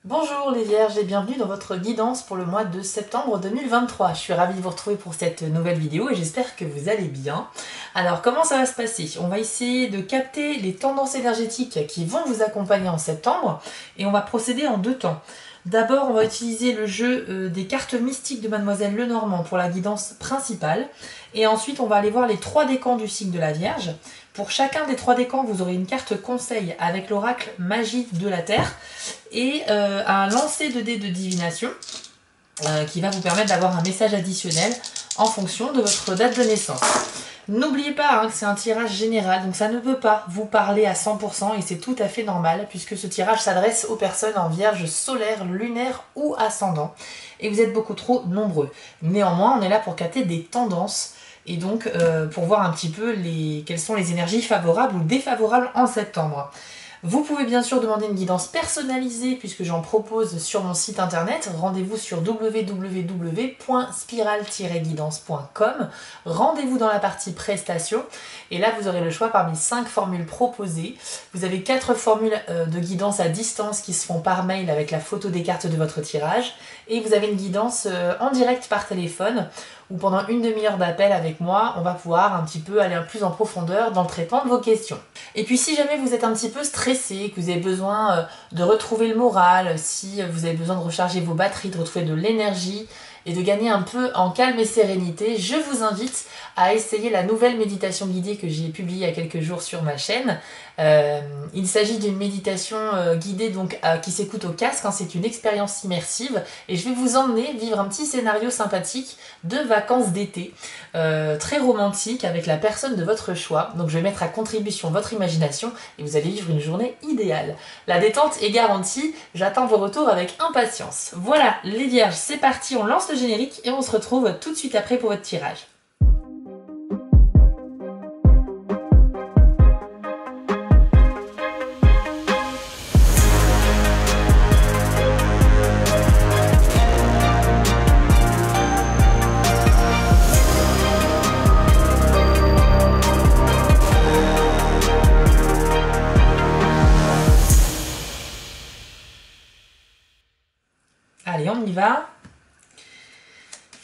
Bonjour les Vierges et bienvenue dans votre guidance pour le mois de septembre 2023. Je suis ravie de vous retrouver pour cette nouvelle vidéo et j'espère que vous allez bien. Alors comment ça va se passer? On va essayer de capter les tendances énergétiques qui vont vous accompagner en septembre et on va procéder en deux temps. D'abord, on va utiliser le jeu des cartes mystiques de Mademoiselle Lenormand pour la guidance principale. Et ensuite, on va aller voir les trois décans du signe de la Vierge. Pour chacun des trois décans, vous aurez une carte conseil avec l'oracle Magie de la Terre et un lancer de dés de divination qui va vous permettre d'avoir un message additionnel en fonction de votre date de naissance. N'oubliez pas que c'est un tirage général, donc ça ne peut pas vous parler à 100% et c'est tout à fait normal puisque ce tirage s'adresse aux personnes en vierge solaire, lunaire ou ascendant et vous êtes beaucoup trop nombreux. Néanmoins, on est là pour capter des tendances et donc pour voir un petit peu quelles sont les énergies favorables ou défavorables en septembre. Vous pouvez bien sûr demander une guidance personnalisée puisque j'en propose sur mon site internet. Rendez-vous sur www.spiral-guidance.com. Rendez-vous dans la partie prestations et là vous aurez le choix parmi 5 formules proposées. Vous avez 4 formules de guidance à distance qui se font par mail avec la photo des cartes de votre tirage et vous avez une guidance en direct par téléphone où pendant une demi-heure d'appel avec moi, on va pouvoir un petit peu aller plus en profondeur dans le traitement de vos questions. Et puis si jamais vous êtes un petit peu stressé, que vous avez besoin de retrouver le moral, si vous avez besoin de recharger vos batteries, de retrouver de l'énergie et de gagner un peu en calme et sérénité, je vous invite à essayer la nouvelle méditation guidée que j'ai publiée il y a quelques jours sur ma chaîne. Il s'agit d'une méditation guidée donc qui s'écoute au casque, c'est une expérience immersive et je vais vous emmener vivre un petit scénario sympathique de vacances d'été, très romantique avec la personne de votre choix. Donc je vais mettre à contribution votre imagination et vous allez vivre une journée idéale. La détente est garantie, j'attends vos retours avec impatience. Voilà les vierges, c'est parti, on lance le générique et on se retrouve tout de suite après pour votre tirage. Allez, on y va.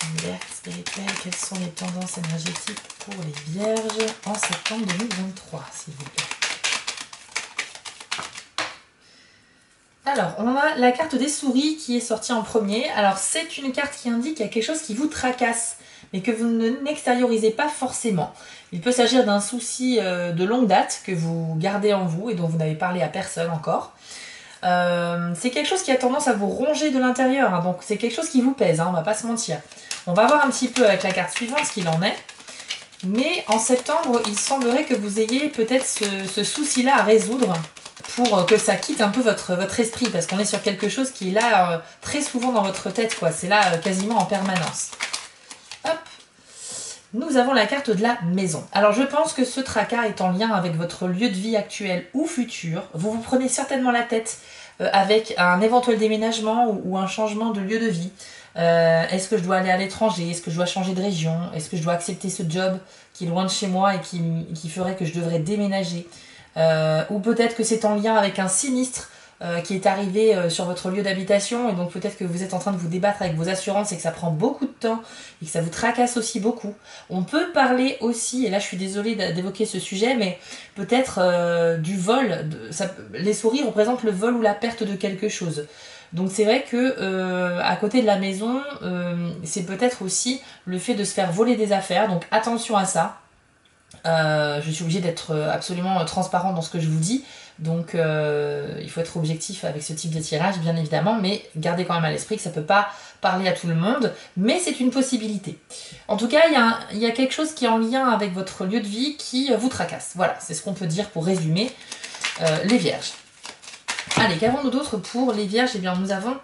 Univers spirituel, quelles sont les tendances énergétiques pour les vierges en septembre 2023, s'il vous plaît. Alors, on a la carte des souris qui est sortie en premier. Alors, c'est une carte qui indique qu'il y a quelque chose qui vous tracasse, mais que vous n'extériorisez pas forcément. Il peut s'agir d'un souci de longue date que vous gardez en vous et dont vous n'avez parlé à personne encore. C'est quelque chose qui a tendance à vous ronger de l'intérieur, donc c'est quelque chose qui vous pèse, on va pas se mentir. On va voir un petit peu avec la carte suivante ce qu'il en est. Mais en septembre, il semblerait que vous ayez peut-être ce souci-là à résoudre pour que ça quitte un peu votre esprit, parce qu'on est sur quelque chose qui est là très souvent dans votre tête, quoi. C'est là quasiment en permanence. Hop. Nous avons la carte de la maison. Alors je pense que ce tracas est en lien avec votre lieu de vie actuel ou futur. Vous vous prenez certainement la tête avec un éventuel déménagement ou un changement de lieu de vie. Est-ce que je dois aller à l'étranger? Est-ce que je dois changer de région? Est-ce que je dois accepter ce job qui est loin de chez moi et qui ferait que je devrais déménager? Ou peut-être que c'est en lien avec un sinistre qui est arrivé sur votre lieu d'habitation et donc peut-être que vous êtes en train de vous débattre avec vos assurances et que ça prend beaucoup de temps et que ça vous tracasse aussi beaucoup. On peut parler aussi, et là je suis désolée d'évoquer ce sujet, mais peut-être du vol. Les souris représentent le vol ou la perte de quelque chose. Donc c'est vrai que à côté de la maison, c'est peut-être aussi le fait de se faire voler des affaires, donc attention à ça. Je suis obligée d'être absolument transparente dans ce que je vous dis, donc il faut être objectif avec ce type de tirage bien évidemment, mais gardez quand même à l'esprit que ça ne peut pas parler à tout le monde, mais c'est une possibilité. En tout cas, il y a quelque chose qui est en lien avec votre lieu de vie qui vous tracasse. Voilà, c'est ce qu'on peut dire pour résumer les vierges. Allez, qu'avons-nous d'autre pour les vierges? Eh bien, nous avons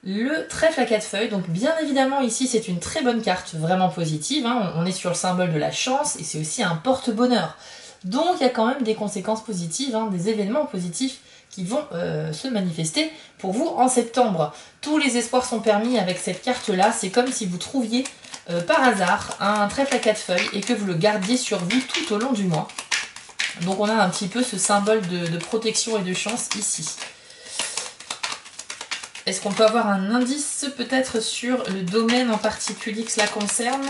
le trèfle à 4 feuilles. Donc bien évidemment ici c'est une très bonne carte, vraiment positive, on est sur le symbole de la chance et c'est aussi un porte-bonheur. Donc il y a quand même des conséquences positives, des événements positifs qui vont se manifester pour vous en septembre. Tous les espoirs sont permis avec cette carte là, c'est comme si vous trouviez par hasard un trèfle à 4 feuilles et que vous le gardiez sur vous tout au long du mois. Donc on a un petit peu ce symbole de protection et de chance ici. Est-ce qu'on peut avoir un indice peut-être sur le domaine en particulier que cela concerne?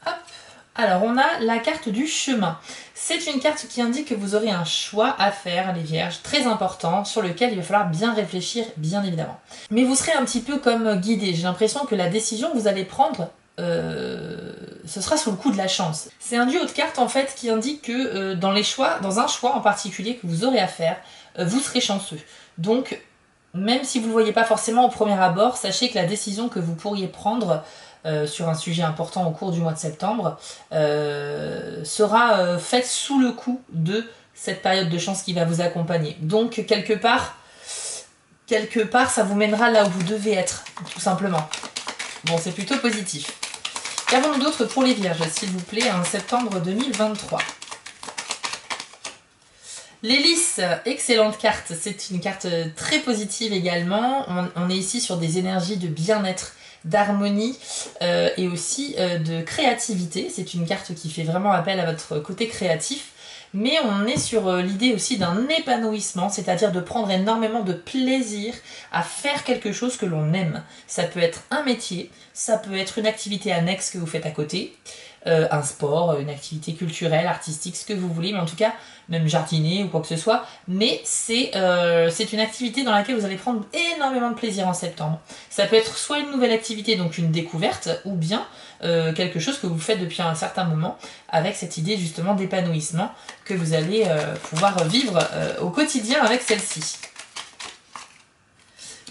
Hop. Alors on a la carte du chemin. C'est une carte qui indique que vous aurez un choix à faire, les vierges, très important, sur lequel il va falloir bien réfléchir, bien évidemment. Mais vous serez un petit peu comme guidé. J'ai l'impression que la décision que vous allez prendre, ce sera sous le coup de la chance. C'est un duo de cartes en fait qui indique que dans un choix en particulier que vous aurez à faire, vous serez chanceux. Donc, même si vous ne le voyez pas forcément au premier abord, sachez que la décision que vous pourriez prendre sur un sujet important au cours du mois de septembre sera faite sous le coup de cette période de chance qui va vous accompagner. Donc, quelque part, ça vous mènera là où vous devez être, tout simplement. Bon, c'est plutôt positif. Qu'avons-nous d'autre pour les vierges, s'il vous plaît, en septembre 2023? L'hélice, excellente carte, c'est une carte très positive également. On est ici sur des énergies de bien-être, d'harmonie et aussi de créativité. C'est une carte qui fait vraiment appel à votre côté créatif. Mais on est sur l'idée aussi d'un épanouissement, c'est-à-dire de prendre énormément de plaisir à faire quelque chose que l'on aime. Ça peut être un métier, ça peut être une activité annexe que vous faites à côté, un sport, une activité culturelle, artistique, ce que vous voulez, mais en tout cas, même jardiner ou quoi que ce soit. Mais c'est une activité dans laquelle vous allez prendre énormément de plaisir en septembre. Ça peut être soit une nouvelle activité, donc une découverte, ou bien quelque chose que vous faites depuis un certain moment, avec cette idée justement d'épanouissement que vous allez pouvoir vivre au quotidien avec celle-ci.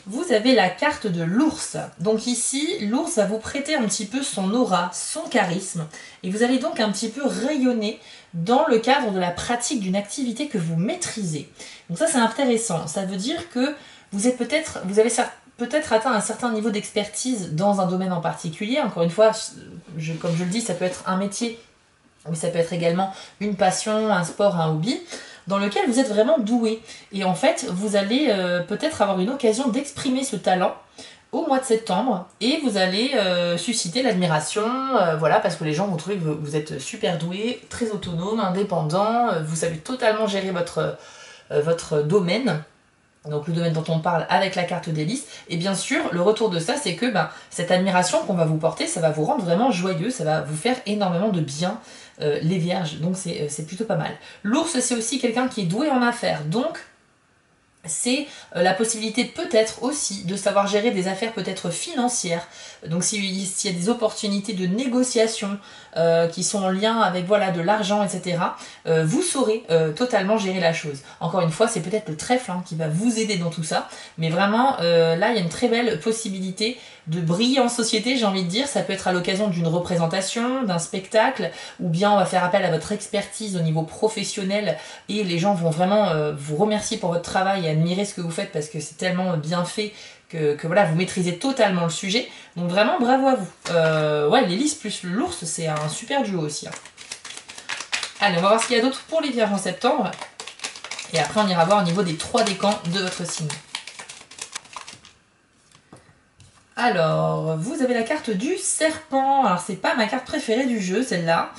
Vous avez la carte de l'ours. Donc ici, l'ours va vous prêter un petit peu son aura, son charisme. Et vous allez donc un petit peu rayonner dans le cadre de la pratique d'une activité que vous maîtrisez. Donc ça, c'est intéressant. Ça veut dire que vous avez peut-être atteint un certain niveau d'expertise dans un domaine en particulier. Encore une fois, comme je le dis, ça peut être un métier, mais ça peut être également une passion, un sport, un hobby, dans lequel vous êtes vraiment doué. Et en fait, vous allez peut-être avoir une occasion d'exprimer ce talent au mois de septembre et vous allez susciter l'admiration, voilà, parce que les gens vont trouver que vous êtes super doué, très autonome, indépendant, vous savez totalement gérer votre domaine. Donc le domaine dont on parle avec la carte d'hélice. Et bien sûr, le retour de ça, c'est que cette admiration qu'on va vous porter, ça va vous rendre vraiment joyeux, ça va vous faire énormément de bien, les vierges. Donc c'est plutôt pas mal. L'ours, c'est aussi quelqu'un qui est doué en affaires. Donc c'est la possibilité peut-être aussi de savoir gérer des affaires peut-être financières. Donc s'il y a des opportunités de négociation qui sont en lien avec voilà, de l'argent, etc., vous saurez totalement gérer la chose. Encore une fois, c'est peut-être le trèfle qui va vous aider dans tout ça. Mais vraiment, là, il y a une très belle possibilité de briller en société, j'ai envie de dire. Ça peut être à l'occasion d'une représentation, d'un spectacle, ou bien on va faire appel à votre expertise au niveau professionnel et les gens vont vraiment vous remercier pour votre travail et admirer ce que vous faites parce que c'est tellement bien fait que voilà, vous maîtrisez totalement le sujet. Donc vraiment, bravo à vous. Ouais, l'hélice plus l'ours, c'est un super duo aussi. Allez, on va voir ce qu'il y a d'autre pour les vierges en septembre. Et après, on ira voir au niveau des 3 décans de votre signe. Alors, vous avez la carte du serpent. Alors, c'est pas ma carte préférée du jeu, celle-là,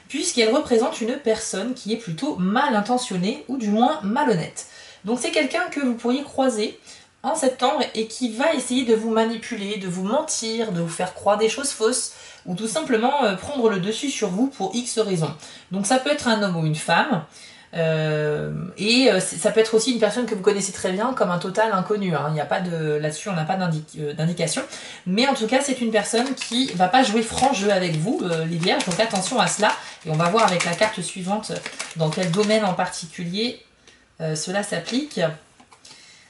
puisqu'elle représente une personne qui est plutôt mal intentionnée, ou du moins malhonnête. Donc, c'est quelqu'un que vous pourriez croiser en septembre et qui va essayer de vous manipuler, de vous mentir, de vous faire croire des choses fausses, ou tout simplement prendre le dessus sur vous pour X raisons. Donc, ça peut être un homme ou une femme. Ça peut être aussi une personne que vous connaissez très bien comme un total inconnu, il n'y a pas de là-dessus, on n'a pas d'indication, mais en tout cas c'est une personne qui va pas jouer franc jeu avec vous, les vierges, donc attention à cela. Et on va voir avec la carte suivante dans quel domaine en particulier cela s'applique.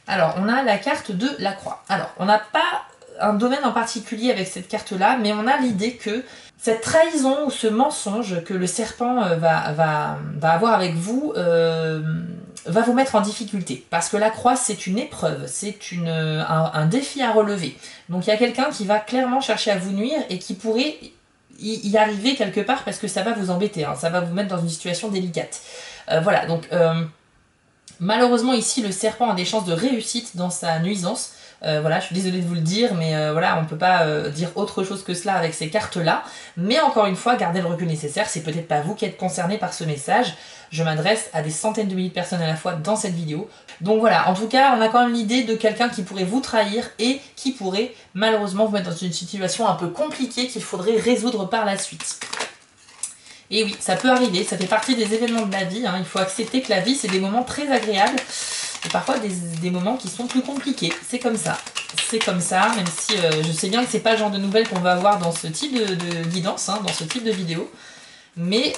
Alors on a la carte de la croix. Alors on n'a pas un domaine en particulier avec cette carte là, mais on a l'idée que cette trahison ou ce mensonge que le serpent va avoir avec vous va vous mettre en difficulté. Parce que la croix, c'est une épreuve, c'est un défi à relever. Donc il y a quelqu'un qui va clairement chercher à vous nuire et qui pourrait y arriver quelque part parce que ça va vous embêter, ça va vous mettre dans une situation délicate. Voilà, donc malheureusement ici, le serpent a des chances de réussite dans sa nuisance. Voilà, je suis désolée de vous le dire, mais voilà, on ne peut pas dire autre chose que cela avec ces cartes-là. Mais encore une fois, gardez le recul nécessaire, c'est peut-être pas vous qui êtes concerné par ce message. Je m'adresse à des centaines de milliers de personnes à la fois dans cette vidéo. Donc voilà, en tout cas, on a quand même l'idée de quelqu'un qui pourrait vous trahir et qui pourrait malheureusement vous mettre dans une situation un peu compliquée qu'il faudrait résoudre par la suite. Et oui, ça peut arriver, ça fait partie des événements de la vie, hein. Il faut accepter que la vie, c'est des moments très agréables et parfois des moments qui sont plus compliqués. C'est comme ça. C'est comme ça, même si je sais bien que c'est pas le genre de nouvelles qu'on va avoir dans ce type de guidance, hein, dans ce type de vidéo. Mais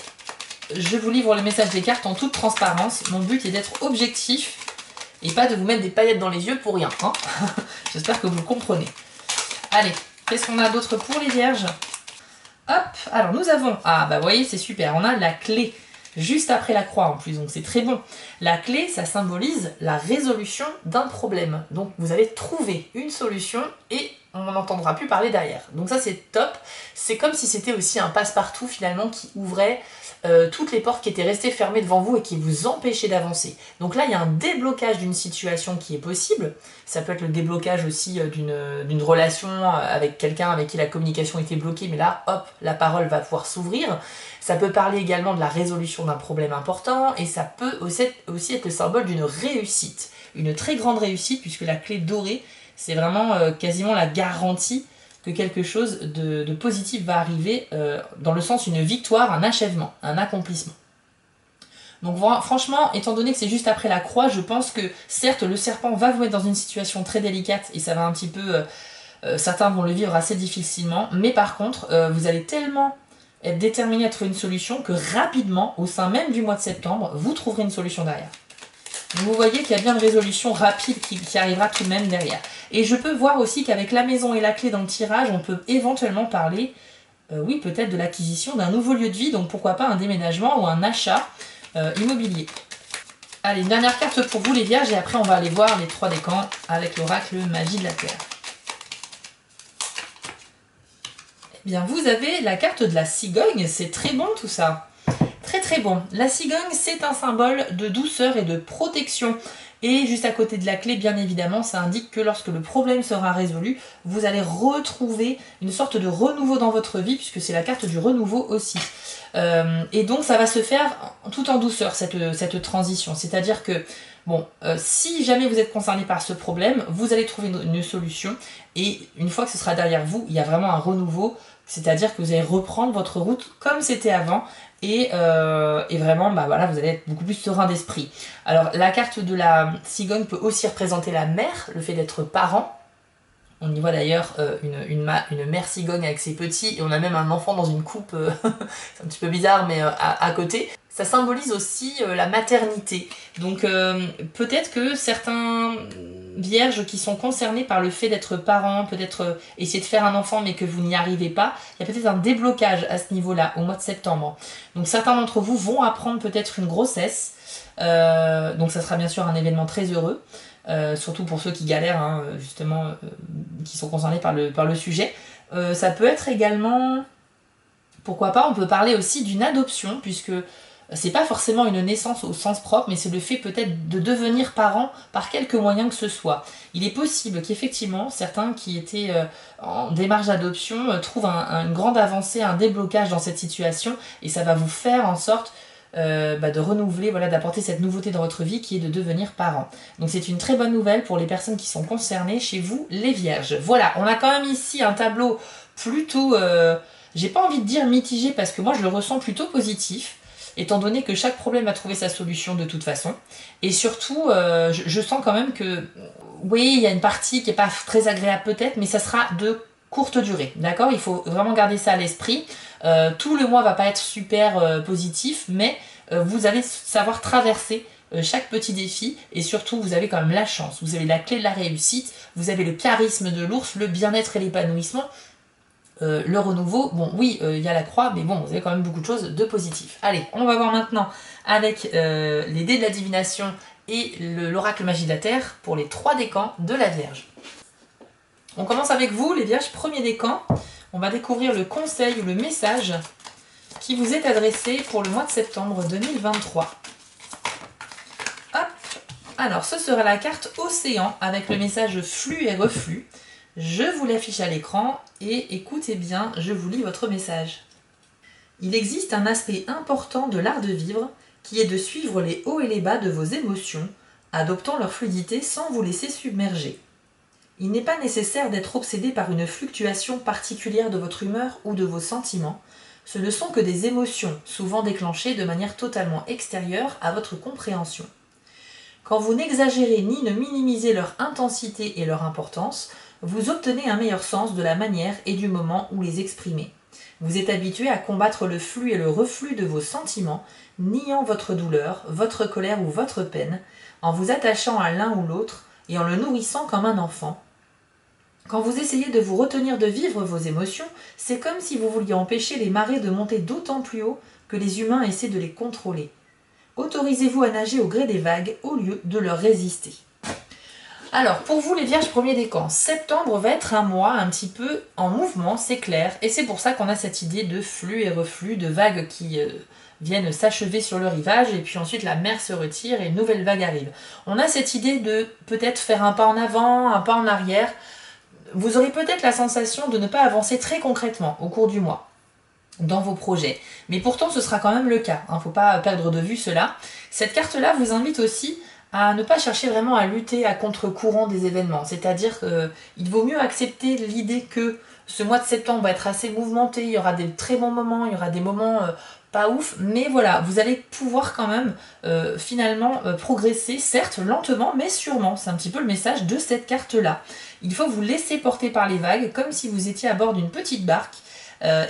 je vous livre le message des cartes en toute transparence. Mon but est d'être objectif et pas de vous mettre des paillettes dans les yeux pour rien, hein. J'espère que vous le comprenez. Allez, qu'est-ce qu'on a d'autre pour les vierges? Hop, alors nous avons, ah bah vous voyez c'est super, on a la clé, juste après la croix en plus, donc c'est très bon. La clé, ça symbolise la résolution d'un problème. Donc vous allez trouver une solution et on n'en entendra plus parler derrière. Donc ça c'est top, c'est comme si c'était aussi un passe-partout finalement qui ouvrait toutes les portes qui étaient restées fermées devant vous et qui vous empêchaient d'avancer. Donc là il y a un déblocage d'une situation qui est possible, ça peut être le déblocage aussi d'une relation avec quelqu'un avec qui la communication était bloquée, mais là hop, la parole va pouvoir s'ouvrir. Ça peut parler également de la résolution d'un problème important et ça peut aussi être le symbole d'une réussite, une très grande réussite puisque la clé dorée c'est vraiment quasiment la garantie que quelque chose de positif va arriver dans le sens d'une victoire, un achèvement, un accomplissement. Donc franchement, étant donné que c'est juste après la croix, je pense que certes le serpent va vous mettre dans une situation très délicate et ça va un petit peu... certains vont le vivre assez difficilement, mais par contre, vous allez tellement être déterminé à trouver une solution que rapidement, au sein même du mois de septembre, vous trouverez une solution derrière. Donc vous voyez qu'il y a bien une résolution rapide qui arrivera tout de même derrière. Et je peux voir aussi qu'avec la maison et la clé dans le tirage, on peut éventuellement parler, oui, peut-être de l'acquisition d'un nouveau lieu de vie, donc pourquoi pas un déménagement ou un achat immobilier. Allez, une dernière carte pour vous les vierges, et après on va aller voir les 3 décans avec l'oracle Magie de la Terre. Eh bien, vous avez la carte de la cigogne, c'est très bon tout ça. Très très bon. La cigogne, c'est un symbole de douceur et de protection. Et juste à côté de la clé, bien évidemment, ça indique que lorsque le problème sera résolu, vous allez retrouver une sorte de renouveau dans votre vie, puisque c'est la carte du renouveau aussi. Et donc, ça va se faire tout en douceur, cette transition. C'est-à-dire que, bon, si jamais vous êtes concerné par ce problème, vous allez trouver une solution. Et une fois que ce sera derrière vous, il y a vraiment un renouveau. C'est-à-dire que vous allez reprendre votre route comme c'était avant. Et vraiment, bah voilà, vous allez être beaucoup plus serein d'esprit. Alors, la carte de la cigogne peut aussi représenter la mère, le fait d'être parent. On y voit d'ailleurs une mère cigogne avec ses petits, et on a même un enfant dans une coupe, c'est un petit peu bizarre, mais à côté. Ça symbolise aussi la maternité. Donc, peut-être que certains vierges qui sont concernés par le fait d'être parents, peut-être essayer de faire un enfant mais que vous n'y arrivez pas, il y a peut-être un déblocage à ce niveau-là, au mois de septembre. Donc certains d'entre vous vont apprendre peut-être une grossesse, donc ça sera bien sûr un événement très heureux, surtout pour ceux qui galèrent, hein, justement, qui sont concernés par le sujet. Ça peut être également, pourquoi pas, on peut parler aussi d'une adoption, puisque c'est pas forcément une naissance au sens propre, mais c'est le fait peut-être de devenir parent par quelque moyen que ce soit. Il est possible qu'effectivement, certains qui étaient en démarche d'adoption trouvent une grande avancée, un déblocage dans cette situation, et ça va vous faire en sorte de renouveler, voilà, d'apporter cette nouveauté dans votre vie qui est de devenir parent. Donc c'est une très bonne nouvelle pour les personnes qui sont concernées chez vous, les vierges. Voilà, on a quand même ici un tableau plutôt, j'ai pas envie de dire mitigé, parce que moi je le ressens plutôt positif, étant donné que chaque problème a trouvé sa solution de toute façon. Et surtout, je sens quand même que, oui, il y a une partie qui n'est pas très agréable peut-être, mais ça sera de courte durée, d'accord? Il faut vraiment garder ça à l'esprit. Tout le mois va pas être super positif, mais vous allez savoir traverser chaque petit défi, et surtout vous avez quand même la chance, vous avez la clé de la réussite, vous avez le charisme de l'ours, le bien-être et l'épanouissement. Le renouveau, bon oui, il y a la croix, mais bon, vous avez quand même beaucoup de choses de positif. Allez, on va voir maintenant avec les dés de la divination et l'oracle Magie de la Terre pour les 3 décans de la Vierge. On commence avec vous, les Vierges, premier décan. On va découvrir le conseil ou le message qui vous est adressé pour le mois de septembre 2023. Hop, Alors, ce sera la carte Océan avec le message flux et reflux. Je vous l'affiche à l'écran et écoutez bien, je vous lis votre message. Il existe un aspect important de l'art de vivre qui est de suivre les hauts et les bas de vos émotions, adoptant leur fluidité sans vous laisser submerger. Il n'est pas nécessaire d'être obsédé par une fluctuation particulière de votre humeur ou de vos sentiments. Ce ne sont que des émotions, souvent déclenchées de manière totalement extérieure à votre compréhension. Quand vous n'exagérez ni ne minimisez leur intensité et leur importance, vous obtenez un meilleur sens de la manière et du moment où les exprimer. Vous êtes habitué à combattre le flux et le reflux de vos sentiments, niant votre douleur, votre colère ou votre peine, en vous attachant à l'un ou l'autre et en le nourrissant comme un enfant. Quand vous essayez de vous retenir de vivre vos émotions, c'est comme si vous vouliez empêcher les marées de monter d'autant plus haut que les humains essaient de les contrôler. Autorisez-vous à nager au gré des vagues au lieu de leur résister. Alors, pour vous les Vierges premiers décans, septembre va être un mois un petit peu en mouvement, c'est clair, et c'est pour ça qu'on a cette idée de flux et reflux, de vagues qui viennent s'achever sur le rivage, et puis ensuite la mer se retire et une nouvelle vague arrive. On a cette idée de peut-être faire un pas en avant, un pas en arrière. Vous aurez peut-être la sensation de ne pas avancer très concrètement au cours du mois dans vos projets. Mais pourtant, ce sera quand même le cas. Il ne faut pas perdre de vue cela. Cette carte-là vous invite aussi à ne pas chercher vraiment à lutter à contre-courant des événements. C'est-à-dire qu'il vaut mieux accepter l'idée que ce mois de septembre va être assez mouvementé, il y aura des très bons moments, il y aura des moments pas ouf, mais voilà, vous allez pouvoir quand même finalement progresser, certes lentement, mais sûrement. C'est un petit peu le message de cette carte-là. Il faut vous laisser porter par les vagues, comme si vous étiez à bord d'une petite barque,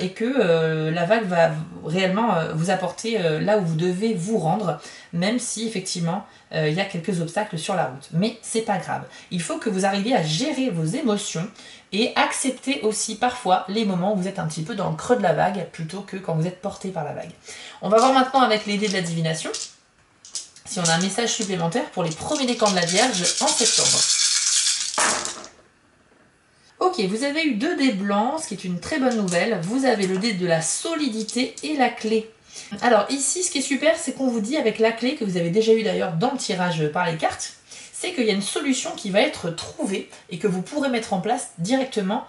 et que la vague va réellement vous apporter là où vous devez vous rendre, même si effectivement il y a quelques obstacles sur la route. Mais c'est pas grave. Il faut que vous arriviez à gérer vos émotions et accepter aussi parfois les moments où vous êtes un petit peu dans le creux de la vague plutôt que quand vous êtes porté par la vague. On va voir maintenant avec les dés de la divination si on a un message supplémentaire pour les premiers décans de la Vierge en septembre. Ok, vous avez eu 2 dés blancs, ce qui est une très bonne nouvelle. Vous avez le dé de la solidité et la clé. Alors ici, ce qui est super, c'est qu'on vous dit avec la clé, que vous avez déjà eu d'ailleurs dans le tirage par les cartes, c'est qu'il y a une solution qui va être trouvée et que vous pourrez mettre en place directement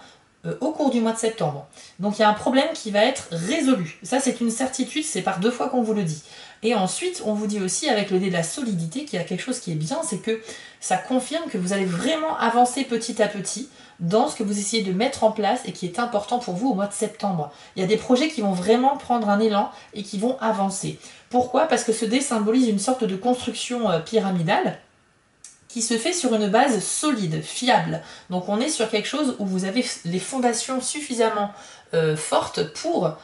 au cours du mois de septembre. Donc il y a un problème qui va être résolu. Ça, c'est une certitude, c'est par 2 fois qu'on vous le dit. Et ensuite, on vous dit aussi avec le dé de la solidité qu'il y a quelque chose qui est bien, c'est que ça confirme que vous allez vraiment avancer petit à petit dans ce que vous essayez de mettre en place et qui est important pour vous au mois de septembre. Il y a des projets qui vont vraiment prendre un élan et qui vont avancer. Pourquoi? Parce que ce dé symbolise une sorte de construction pyramidale qui se fait sur une base solide, fiable. Donc on est sur quelque chose où vous avez les fondations suffisamment fortes pour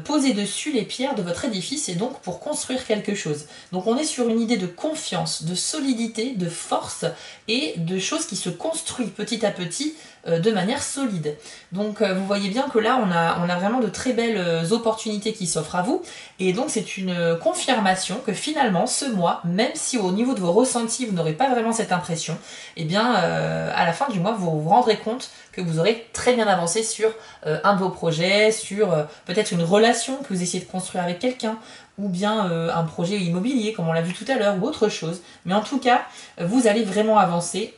poser dessus les pierres de votre édifice et donc pour construire quelque chose. Donc on est sur une idée de confiance, de solidité, de force et de choses qui se construisent petit à petit de manière solide. Donc vous voyez bien que là on a vraiment de très belles opportunités qui s'offrent à vous et donc c'est une confirmation que finalement ce mois, même si au niveau de vos ressentis vous n'aurez pas vraiment cette impression, et bien à la fin du mois vous vous rendrez compte que vous aurez très bien avancé sur un de vos projets, sur peut-être une relation que vous essayez de construire avec quelqu'un, ou bien un projet immobilier, comme on l'a vu tout à l'heure, ou autre chose. Mais en tout cas, vous allez vraiment avancer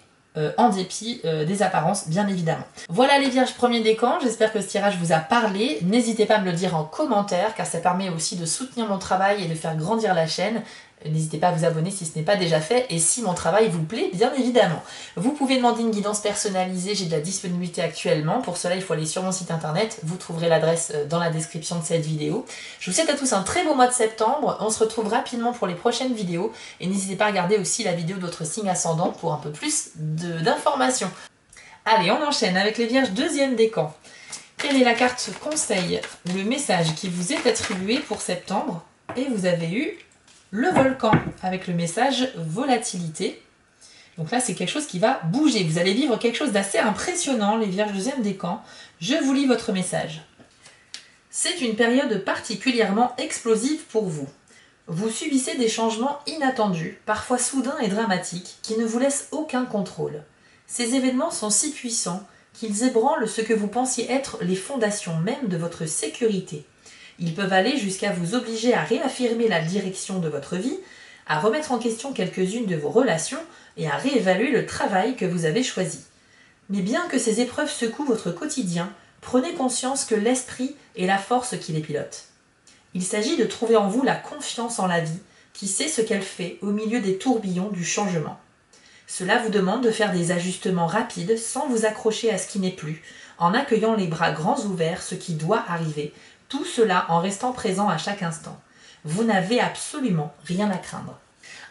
en dépit des apparences, bien évidemment. Voilà les Vierges premiers décans, j'espère que ce tirage vous a parlé. N'hésitez pas à me le dire en commentaire, car ça permet aussi de soutenir mon travail et de faire grandir la chaîne. N'hésitez pas à vous abonner si ce n'est pas déjà fait et si mon travail vous plaît, bien évidemment. Vous pouvez demander une guidance personnalisée, j'ai de la disponibilité actuellement. Pour cela, il faut aller sur mon site internet. Vous trouverez l'adresse dans la description de cette vidéo. Je vous souhaite à tous un très beau mois de septembre. On se retrouve rapidement pour les prochaines vidéos. Et n'hésitez pas à regarder aussi la vidéo d'autres signes ascendants pour un peu plus d'informations. Allez, on enchaîne avec les Vierges deuxième décan. Quelle est la carte conseil ou le message qui vous est attribué pour septembre? Et vous avez eu le volcan avec le message volatilité. Donc là, c'est quelque chose qui va bouger. Vous allez vivre quelque chose d'assez impressionnant, les Vierges deuxième décan. Je vous lis votre message. C'est une période particulièrement explosive pour vous. Vous subissez des changements inattendus, parfois soudains et dramatiques, qui ne vous laissent aucun contrôle. Ces événements sont si puissants qu'ils ébranlent ce que vous pensiez être les fondations mêmes de votre sécurité. Ils peuvent aller jusqu'à vous obliger à réaffirmer la direction de votre vie, à remettre en question quelques-unes de vos relations et à réévaluer le travail que vous avez choisi. Mais bien que ces épreuves secouent votre quotidien, prenez conscience que l'esprit est la force qui les pilote. Il s'agit de trouver en vous la confiance en la vie, qui sait ce qu'elle fait au milieu des tourbillons du changement. Cela vous demande de faire des ajustements rapides sans vous accrocher à ce qui n'est plus, en accueillant les bras grands ouverts ce qui doit arriver, tout cela en restant présent à chaque instant. Vous n'avez absolument rien à craindre.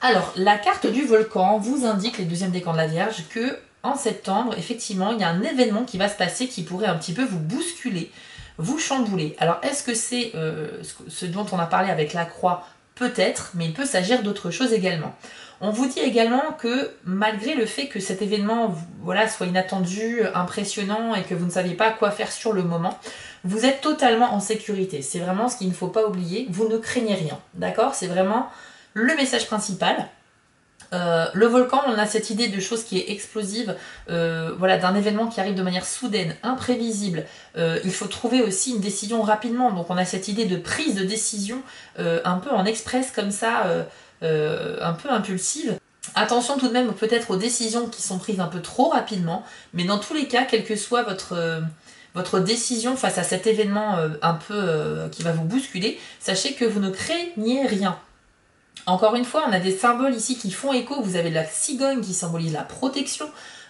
Alors, la carte du volcan vous indique, les deuxièmes décans de la Vierge, que en septembre, effectivement, il y a un événement qui va se passer qui pourrait un petit peu vous bousculer, vous chambouler. Alors, est-ce que c'est ce dont on a parlé avec la croix? Peut-être, mais il peut s'agir d'autre chose également. On vous dit également que malgré le fait que cet événement voilà, soit inattendu, impressionnant et que vous ne saviez pas quoi faire sur le moment, vous êtes totalement en sécurité. C'est vraiment ce qu'il ne faut pas oublier. Vous ne craignez rien, d'accord? C'est vraiment le message principal. Le volcan, on a cette idée de chose qui est explosive, voilà, d'un événement qui arrive de manière soudaine, imprévisible. Il faut trouver aussi une décision rapidement. Donc on a cette idée de prise de décision un peu en express comme ça, un peu impulsive. Attention tout de même peut-être aux décisions qui sont prises un peu trop rapidement, mais dans tous les cas, quelle que soit votre décision face à cet événement un peu qui va vous bousculer, sachez que vous ne craignez rien. Encore une fois, on a des symboles ici qui font écho. Vous avez la cigogne qui symbolise la protection.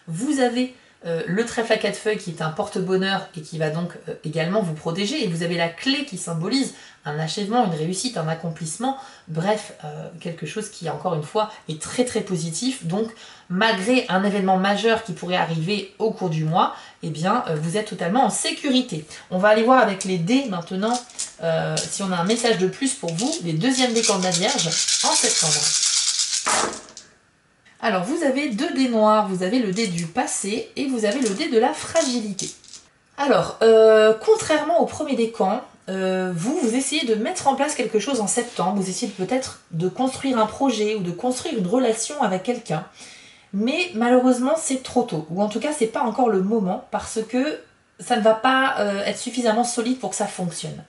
Vous avez le trèfle à quatre feuilles qui est un porte-bonheur et qui va donc également vous protéger. Et vous avez la clé qui symbolise un achèvement, une réussite, un accomplissement. Bref, quelque chose qui, encore une fois, est très très positif. Donc, malgré un événement majeur qui pourrait arriver au cours du mois, eh bien, vous êtes totalement en sécurité. On va aller voir avec les dés maintenant si on a un message de plus pour vous, les deuxièmes décans de la Vierge en septembre. Alors, vous avez 2 dés noirs, vous avez le dé du passé et vous avez le dé de la fragilité. Alors, contrairement au premier décan, vous essayez de mettre en place quelque chose en septembre, vous essayez peut-être de construire un projet ou de construire une relation avec quelqu'un, mais malheureusement c'est trop tôt, ou en tout cas c'est pas encore le moment parce que ça ne va pas être suffisamment solide pour que ça fonctionne.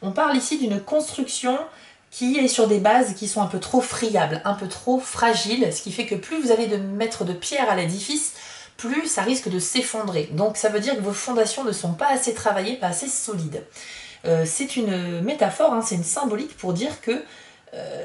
On parle ici d'une construction qui est sur des bases qui sont un peu trop friables, un peu trop fragiles, ce qui fait que plus vous allez de mettre de pierre à l'édifice, plus ça risque de s'effondrer. Donc ça veut dire que vos fondations ne sont pas assez travaillées, pas assez solides. C'est une métaphore, hein, c'est une symbolique pour dire que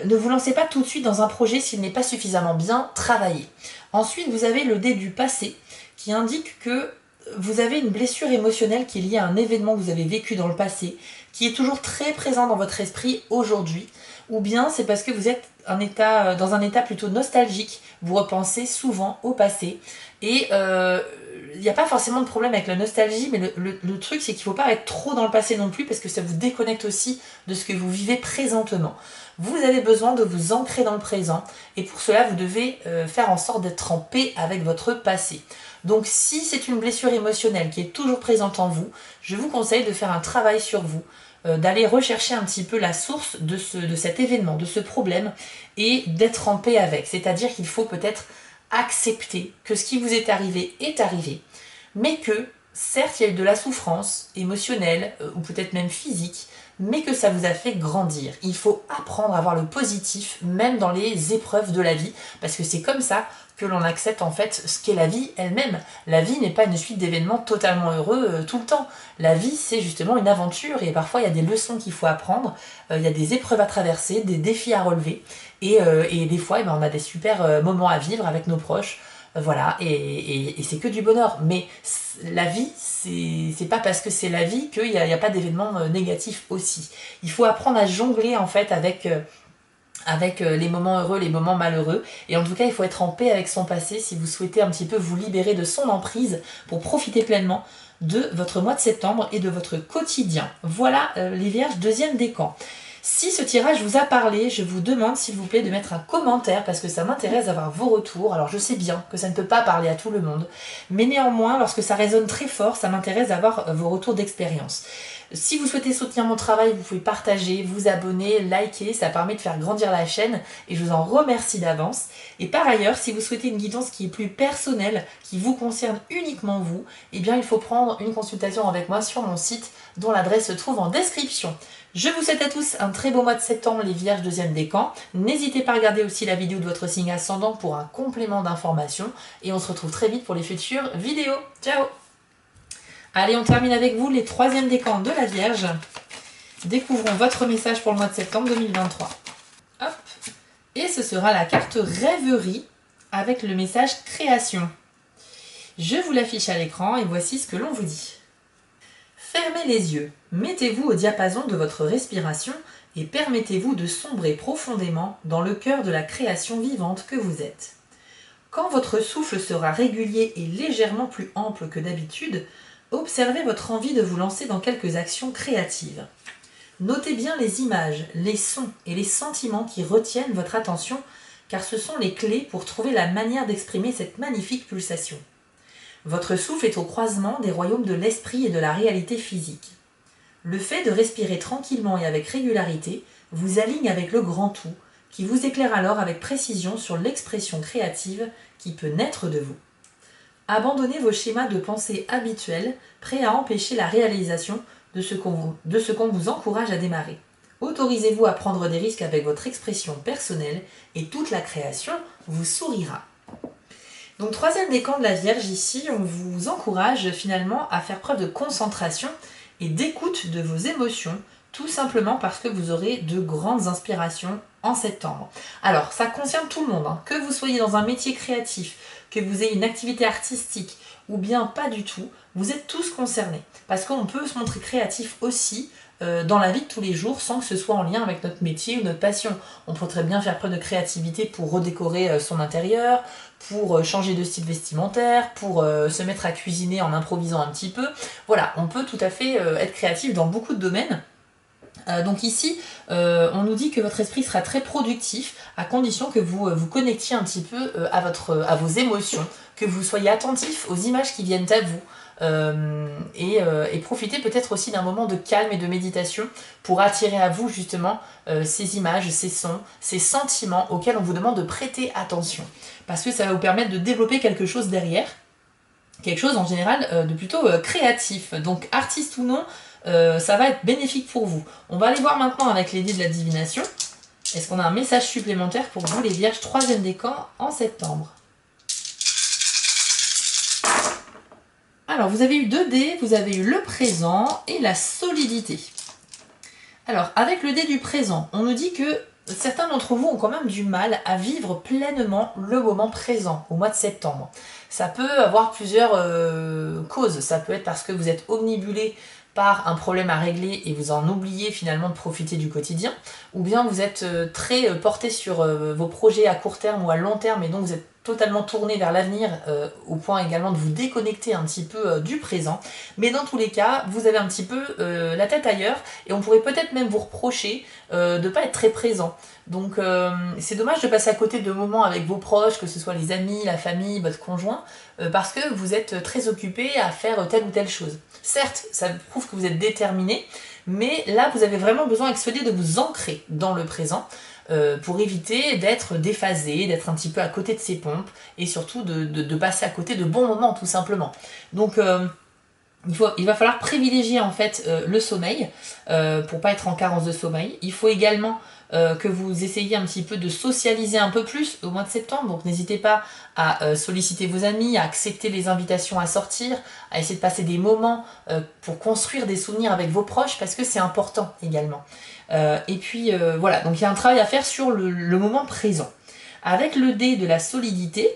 ne vous lancez pas tout de suite dans un projet s'il n'est pas suffisamment bien travaillé. Ensuite, vous avez le dé du passé qui indique que vous avez une blessure émotionnelle qui est liée à un événement que vous avez vécu dans le passé, qui est toujours très présent dans votre esprit aujourd'hui, ou bien c'est parce que vous êtes dans un état plutôt nostalgique, vous repensez souvent au passé, et il n'y a pas forcément de problème avec la nostalgie, mais le truc c'est qu'il ne faut pas être trop dans le passé non plus, parce que ça vous déconnecte aussi de ce que vous vivez présentement. Vous avez besoin de vous ancrer dans le présent, et pour cela vous devez faire en sorte d'être en paix avec votre passé. Donc si c'est une blessure émotionnelle qui est toujours présente en vous, je vous conseille de faire un travail sur vous, d'aller rechercher un petit peu la source de cet événement, de ce problème, et d'être en paix avec. C'est-à-dire qu'il faut peut-être accepter que ce qui vous est arrivé, mais que certes il y a eu de la souffrance émotionnelle, ou peut-être même physique, mais que ça vous a fait grandir. Il faut apprendre à voir le positif, même dans les épreuves de la vie, parce que c'est comme ça que l'on accepte en fait ce qu'est la vie elle-même. La vie n'est pas une suite d'événements totalement heureux tout le temps. La vie, c'est justement une aventure, et parfois il y a des leçons qu'il faut apprendre, il y a des épreuves à traverser, des défis à relever, et des fois on a des super moments à vivre avec nos proches, voilà, et c'est que du bonheur. Mais la vie, c'est pas parce que c'est la vie qu'il n'y a pas d'événements négatifs aussi. Il faut apprendre à jongler en fait avec les moments heureux, les moments malheureux. Et en tout cas, il faut être en paix avec son passé si vous souhaitez un petit peu vous libérer de son emprise pour profiter pleinement de votre mois de septembre et de votre quotidien. Voilà les Vierges, deuxième décan. Si ce tirage vous a parlé, je vous demande s'il vous plaît de mettre un commentaire parce que ça m'intéresse d'avoir vos retours. Alors je sais bien que ça ne peut pas parler à tout le monde, mais néanmoins, lorsque ça résonne très fort, ça m'intéresse d'avoir vos retours d'expérience. Si vous souhaitez soutenir mon travail, vous pouvez partager, vous abonner, liker, ça permet de faire grandir la chaîne et je vous en remercie d'avance. Et par ailleurs, si vous souhaitez une guidance qui est plus personnelle, qui vous concerne uniquement vous, eh bien il faut prendre une consultation avec moi sur mon site dont l'adresse se trouve en description. Je vous souhaite à tous un très beau mois de septembre, les Vierges deuxième décan. N'hésitez pas à regarder aussi la vidéo de votre signe ascendant pour un complément d'information et on se retrouve très vite pour les futures vidéos. Ciao! Allez, on termine avec vous les troisièmes décans de la Vierge. Découvrons votre message pour le mois de septembre 2023. Hop. Et ce sera la carte Rêverie avec le message Création. Je vous l'affiche à l'écran et voici ce que l'on vous dit. Fermez les yeux, mettez-vous au diapason de votre respiration et permettez-vous de sombrer profondément dans le cœur de la création vivante que vous êtes. Quand votre souffle sera régulier et légèrement plus ample que d'habitude, observez votre envie de vous lancer dans quelques actions créatives. Notez bien les images, les sons et les sentiments qui retiennent votre attention, car ce sont les clés pour trouver la manière d'exprimer cette magnifique pulsation. Votre souffle est au croisement des royaumes de l'esprit et de la réalité physique. Le fait de respirer tranquillement et avec régularité vous aligne avec le grand tout, qui vous éclaire alors avec précision sur l'expression créative qui peut naître de vous. Abandonnez vos schémas de pensée habituels, prêts à empêcher la réalisation de ce qu'on vous encourage à démarrer. Autorisez-vous à prendre des risques avec votre expression personnelle et toute la création vous sourira. Donc troisième décan de la Vierge, ici on vous encourage finalement à faire preuve de concentration et d'écoute de vos émotions, tout simplement parce que vous aurez de grandes inspirations en septembre. Alors ça concerne tout le monde, hein. Que vous soyez dans un métier créatif, que vous ayez une activité artistique ou bien pas du tout, vous êtes tous concernés. Parce qu'on peut se montrer créatif aussi dans la vie de tous les jours sans que ce soit en lien avec notre métier ou notre passion. On peut très bien faire preuve de créativité pour redécorer son intérieur, pour changer de style vestimentaire, pour se mettre à cuisiner en improvisant un petit peu. Voilà, on peut tout à fait être créatif dans beaucoup de domaines. Donc ici, on nous dit que votre esprit sera très productif à condition que vous vous connectiez un petit peu à vos émotions, que vous soyez attentif aux images qui viennent à vous et profitez peut-être aussi d'un moment de calme et de méditation pour attirer à vous justement ces images, ces sons, ces sentiments auxquels on vous demande de prêter attention. Parce que ça va vous permettre de développer quelque chose derrière, quelque chose en général de plutôt créatif. Donc artiste ou non, ça va être bénéfique pour vous. On va aller voir maintenant avec les dés de la divination. Est-ce qu'on a un message supplémentaire pour vous les Vierges troisième décan en septembre? Alors vous avez eu 2 dés, vous avez eu le présent et la solidité. Alors avec le dé du présent, on nous dit que certains d'entre vous ont quand même du mal à vivre pleinement le moment présent au mois de septembre. Ça peut avoir plusieurs causes. Ça peut être parce que vous êtes omnibulé par un problème à régler et vous en oubliez finalement de profiter du quotidien, ou bien vous êtes très porté sur vos projets à court terme ou à long terme et donc vous êtes totalement tourné vers l'avenir au point également de vous déconnecter un petit peu du présent. Mais dans tous les cas, vous avez un petit peu la tête ailleurs et on pourrait peut-être même vous reprocher de ne pas être très présent. Donc c'est dommage de passer à côté de moments avec vos proches, que ce soit les amis, la famille, votre conjoint, parce que vous êtes très occupé à faire telle ou telle chose. Certes, ça prouve que vous êtes déterminé, mais là vous avez vraiment besoin avec ce dé de vous ancrer dans le présent pour éviter d'être déphasé, d'être un petit peu à côté de ses pompes et surtout de passer à côté de bons moments tout simplement. Donc il va falloir privilégier en fait le sommeil pour pas être en carence de sommeil. Il faut également que vous essayiez un petit peu de socialiser un peu plus au mois de septembre. Donc n'hésitez pas à solliciter vos amis, à accepter les invitations à sortir, à essayer de passer des moments pour construire des souvenirs avec vos proches parce que c'est important également. Et puis voilà, donc il y a un travail à faire sur le moment présent. Avec le dé de la solidité,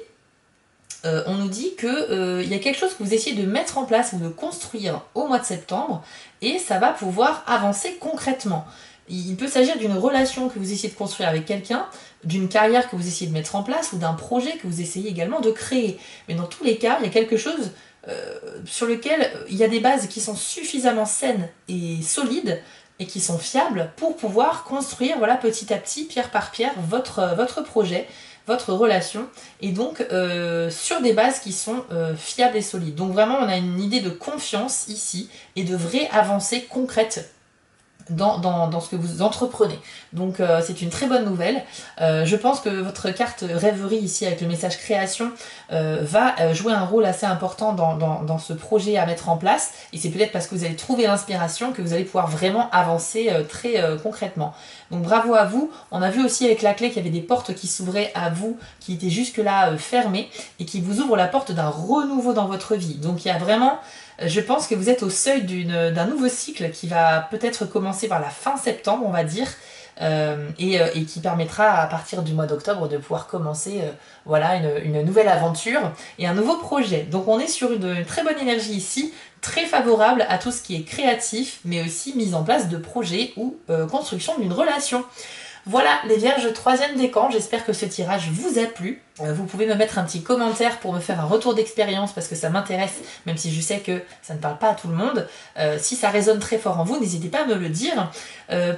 on nous dit qu'il y a quelque chose que vous essayez de mettre en place ou de construire au mois de septembre et ça va pouvoir avancer concrètement. Il peut s'agir d'une relation que vous essayez de construire avec quelqu'un, d'une carrière que vous essayez de mettre en place ou d'un projet que vous essayez également de créer. Mais dans tous les cas, il y a quelque chose sur lequel il y a des bases qui sont suffisamment saines et solides et qui sont fiables pour pouvoir construire voilà, petit à petit, pierre par pierre, votre projet votre relation et donc sur des bases qui sont fiables et solides. Donc vraiment on a une idée de confiance ici et de vraies avancées concrètes dans ce que vous entreprenez. Donc c'est une très bonne nouvelle. Je pense que votre carte rêverie ici avec le message création va jouer un rôle assez important dans ce projet à mettre en place, et c'est peut-être parce que vous allez trouver l'inspiration que vous allez pouvoir vraiment avancer très concrètement. Donc bravo à vous. On a vu aussi avec la clé qu'il y avait des portes qui s'ouvraient à vous, qui étaient jusque-là fermées, et qui vous ouvrent la porte d'un renouveau dans votre vie. Donc il y a vraiment... Je pense que vous êtes au seuil d'un nouveau cycle qui va peut-être commencer par la fin septembre, on va dire, et qui permettra à partir du mois d'octobre de pouvoir commencer voilà, une nouvelle aventure et un nouveau projet. Donc on est sur une très bonne énergie ici, très favorable à tout ce qui est créatif, mais aussi mise en place de projets ou construction d'une relation. Voilà les Vierges, 3e décan, j'espère que ce tirage vous a plu. Vous pouvez me mettre un petit commentaire pour me faire un retour d'expérience parce que ça m'intéresse, même si je sais que ça ne parle pas à tout le monde. Si ça résonne très fort en vous, n'hésitez pas à me le dire.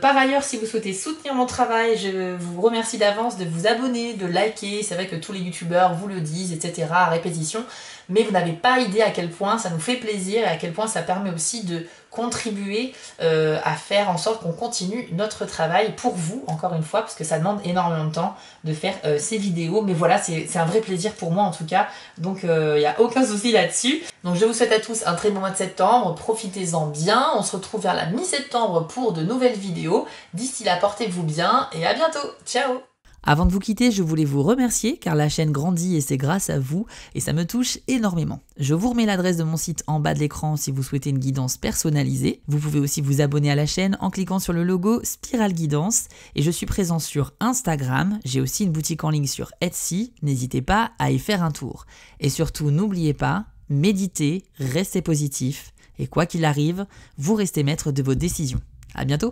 Par ailleurs, si vous souhaitez soutenir mon travail, je vous remercie d'avance de vous abonner, de liker. C'est vrai que tous les youtubeurs vous le disent, etc. à répétition. Mais vous n'avez pas idée à quel point ça nous fait plaisir et à quel point ça permet aussi de contribuer à faire en sorte qu'on continue notre travail pour vous, encore une fois, parce que ça demande énormément de temps de faire ces vidéos. Mais voilà, c'est un vrai plaisir pour moi en tout cas, donc il n'y a aucun souci là-dessus. Donc je vous souhaite à tous un très bon mois de septembre, profitez-en bien, on se retrouve vers la mi-septembre pour de nouvelles vidéos. D'ici là, portez-vous bien et à bientôt, ciao! Avant de vous quitter, je voulais vous remercier car la chaîne grandit et c'est grâce à vous et ça me touche énormément. Je vous remets l'adresse de mon site en bas de l'écran si vous souhaitez une guidance personnalisée. Vous pouvez aussi vous abonner à la chaîne en cliquant sur le logo Spirale Guidance et je suis présent sur Instagram. J'ai aussi une boutique en ligne sur Etsy, n'hésitez pas à y faire un tour. Et surtout, n'oubliez pas, méditez, restez positif et quoi qu'il arrive, vous restez maître de vos décisions. À bientôt!